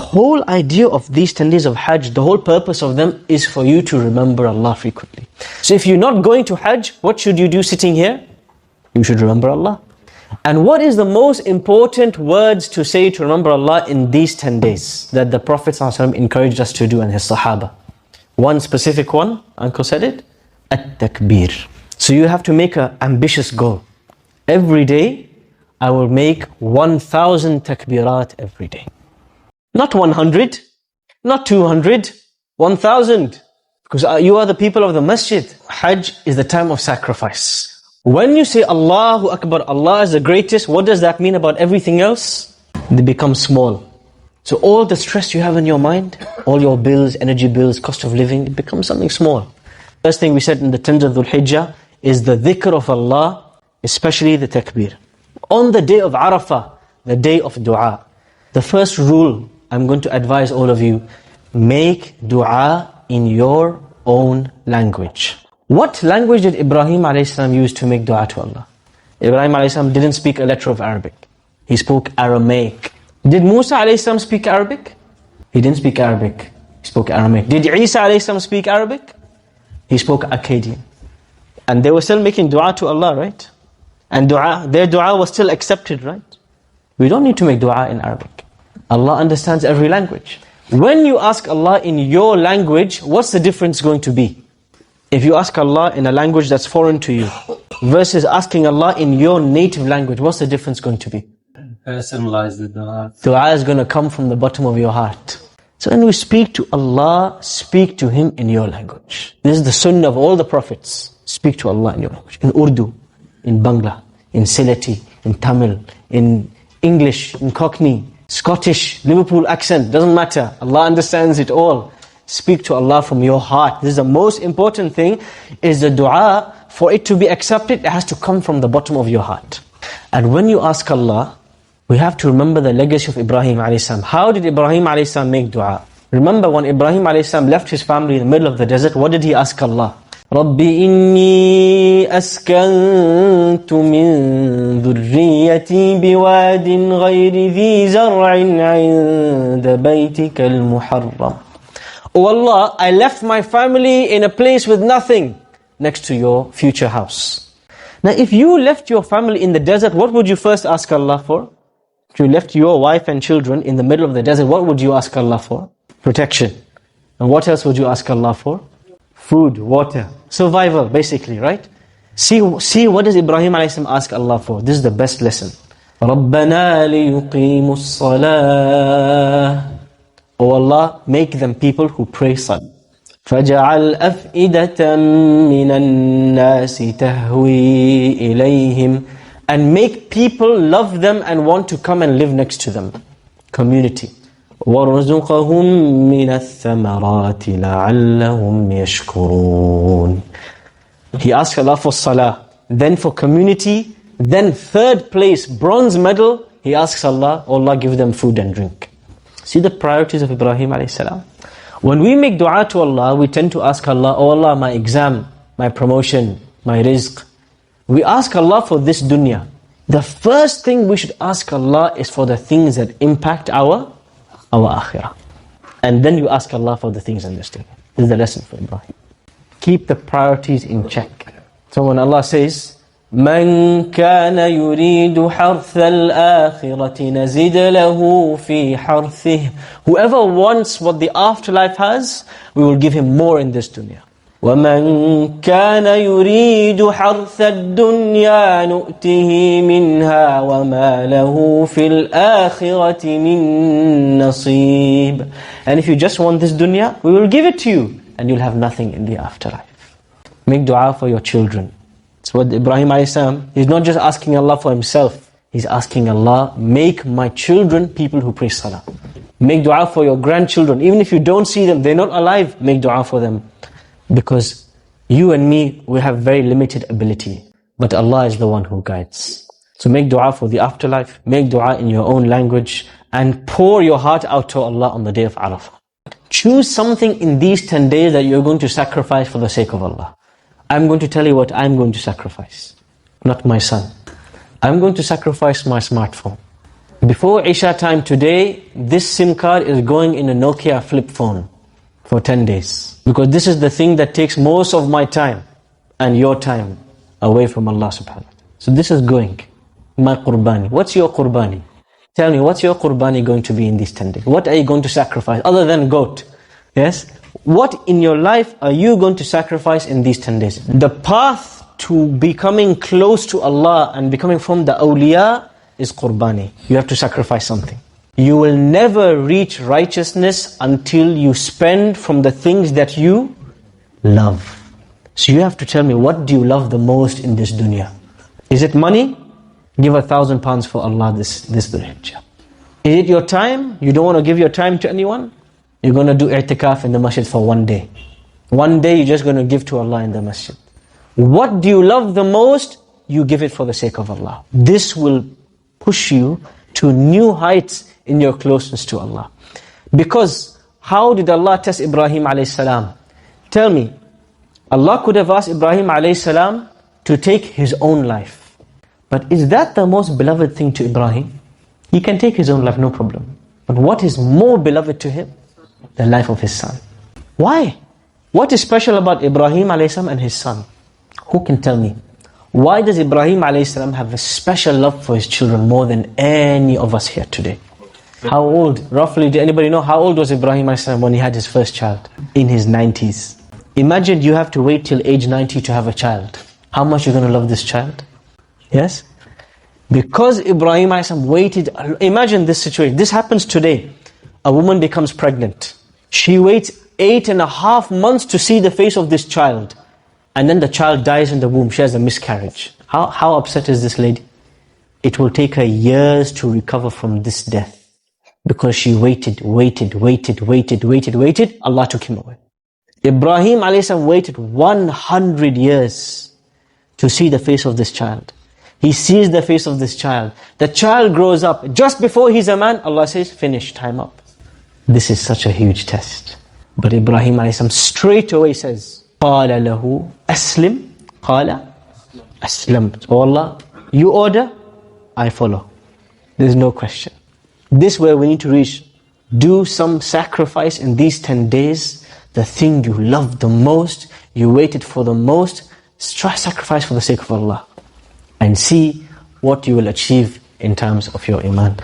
whole idea of these 10 days of Hajj, the whole purpose of them is for you to remember Allah frequently. So if you're not going to Hajj, what should you do sitting here? You should remember Allah. And what is the most important words to say to remember Allah in these 10 days that the Prophet ﷺ encouraged us to do and his Sahaba? One specific one, Uncle said it, At-Takbir. So you have to make an ambitious goal. Every day, I will make 1,000 takbirat every day. Not 100, not 200, 1,000. Because you are the people of the masjid. Hajj is the time of sacrifice. When you say Allahu Akbar, Allah is the greatest, what does that mean about everything else? They become small. So all the stress you have in your mind, all your bills, energy bills, cost of living, it becomes something small. First thing we said in the 10th of Dhul-Hijjah is the dhikr of Allah, especially the takbir. On the day of Arafah, the day of dua, the first rule I'm going to advise all of you, make dua in your own language. What language did Ibrahim a.s. use to make dua to Allah? Ibrahim a.s. didn't speak a letter of Arabic. He spoke Aramaic. Did Musa a.s. speak Arabic? He didn't speak Arabic. He spoke Aramaic. Did Isa a.s. speak Arabic? He spoke Akkadian. And they were still making dua to Allah, right? And their dua was still accepted, right? We don't need to make dua in Arabic. Allah understands every language. When you ask Allah in your language, what's the difference going to be? If you ask Allah in a language that's foreign to you, versus asking Allah in your native language, what's the difference going to be? Personalize the dua. Dua is going to come from the bottom of your heart. So when we speak to Allah, speak to Him in your language. This is the sunnah of all the prophets. Speak to Allah in your language. In Urdu, in Bangla, in Sylheti, in Tamil, in English, in Cockney, Scottish, Liverpool accent, doesn't matter. Allah understands it all. Speak to Allah from your heart. This is the most important thing, is the dua, for it to be accepted, it has to come from the bottom of your heart. And when you ask Allah, we have to remember the legacy of Ibrahim a.s. How did Ibrahim a.s. make dua? Remember when Ibrahim a.s. left his family in the middle of the desert, what did he ask Allah? رَبِّ إِنِّي أَسْكَنْتُ مِنْ ذُرِّيَّتِي بِوَادٍ غَيْرِ ذِي زَرْعٍ عِنْدَ بَيْتِكَ الْمُحَرَّمِ. Oh Allah, I left my family in a place with nothing next to your future house. Now if you left your family in the desert, what would you first ask Allah for? If you left your wife and children in the middle of the desert, what would you ask Allah for? Protection. And what else would you ask Allah for? Food, water, survival, basically, right? See what does Ibrahim a.s. ask Allah for? This is the best lesson. رَبَّنَا لِيُقِيمُوا الصَّلَاةِ. Oh Allah, make them people who pray salah. فَجَعَلْ أَفْئِدَةً مِّنَ النَّاسِ تَهْوِي إِلَيْهِمْ. And make people love them and want to come and live next to them. Community. وَارْزُقَهُمْ مِنَ الثَّمَرَاتِ لَعَلَّهُمْ يَشْكُرُونَ. He asked Allah for salah, then for community, then third place, bronze medal, he asks Allah, oh Allah, give them food and drink. See the priorities of Ibrahim a.s. When we make dua to Allah, we tend to ask Allah, oh Allah, my exam, my promotion, my rizq. We ask Allah for this dunya. The first thing we should ask Allah is for the things that impact our akhirah. And then you ask Allah for the things in this dunya. This is the lesson for Ibrahim. Keep the priorities in check. So when Allah says, من كان يريد حرث الآخرة نزد له في حرثه. Whoever wants what the afterlife has, we will give him more in this dunya. ومن كان يريد حرث الدنيا نؤته منها وما له في الآخرة من نصيب. And if you just want this dunya, we will give it to you and you'll have nothing in the afterlife. Make dua for your children. It's what Ibrahim a.s. he's not just asking Allah for himself. He's asking Allah, make my children people who pray salah. Make dua for your grandchildren. Even if you don't see them, they're not alive, make dua for them. Because you and me, we have very limited ability. But Allah is the one who guides. So make dua for the afterlife. Make dua in your own language. And pour your heart out to Allah on the day of Arafah. Choose something in these 10 days that you're going to sacrifice for the sake of Allah. I'm going to tell you what I'm going to sacrifice. Not my son. I'm going to sacrifice my smartphone. Before Isha time today, this SIM card is going in a Nokia flip phone for 10 days. Because this is the thing that takes most of my time and your time away from Allah subhanahu wa ta'ala. So this is going. My qurbani. What's your qurbani? Tell me, what's your qurbani going to be in these 10 days? What are you going to sacrifice other than goat? Yes? What in your life are you going to sacrifice in these 10 days? The path to becoming close to Allah and becoming from the awliya is qurbani. You have to sacrifice something. You will never reach righteousness until you spend from the things that you love. So you have to tell me, what do you love the most in this dunya? Is it money? Give £1,000 for Allah this Dhul-Hijjah. Is it your time? You don't want to give your time to anyone? You're going to do i'tikaf in the masjid for 1 day. 1 day you're just going to give to Allah in the masjid. What do you love the most? You give it for the sake of Allah. This will push you to new heights in your closeness to Allah. Because how did Allah test Ibrahim alayhi salam? Tell me, Allah could have asked Ibrahim alayhi salam to take his own life. But is that the most beloved thing to Ibrahim? He can take his own life, no problem. But what is more beloved to him? The life of his son. Why? What is special about Ibrahim alayhi salam and his son? Who can tell me? Why does Ibrahim alayhi salam have a special love for his children more than any of us here today? How old, roughly, do anybody know how old was Ibrahim alayhi salam when he had his first child? In his 90s. Imagine you have to wait till age 90 to have a child. How much you're going to love this child? Yes? Because Ibrahim alayhi salam waited. Imagine this situation. This happens today. A woman becomes pregnant. She waits 8.5 months to see the face of this child. And then the child dies in the womb. She has a miscarriage. How upset is this lady? It will take her years to recover from this death. Because she waited. Allah took him away. Ibrahim alayhi salam waited 100 years to see the face of this child. He sees the face of this child. The child grows up. Just before he's a man, Allah says, finish, time up. This is such a huge test. But Ibrahim alayhi salam straight away says, قَالَ لَهُ أَسْلِمْ قَالَ أَسْلَمْ. Oh Allah, you order, I follow. There's no question. This is where we need to reach. Do some sacrifice in these 10 days. The thing you love the most, you waited for the most, try sacrifice for the sake of Allah. And see what you will achieve in terms of your iman.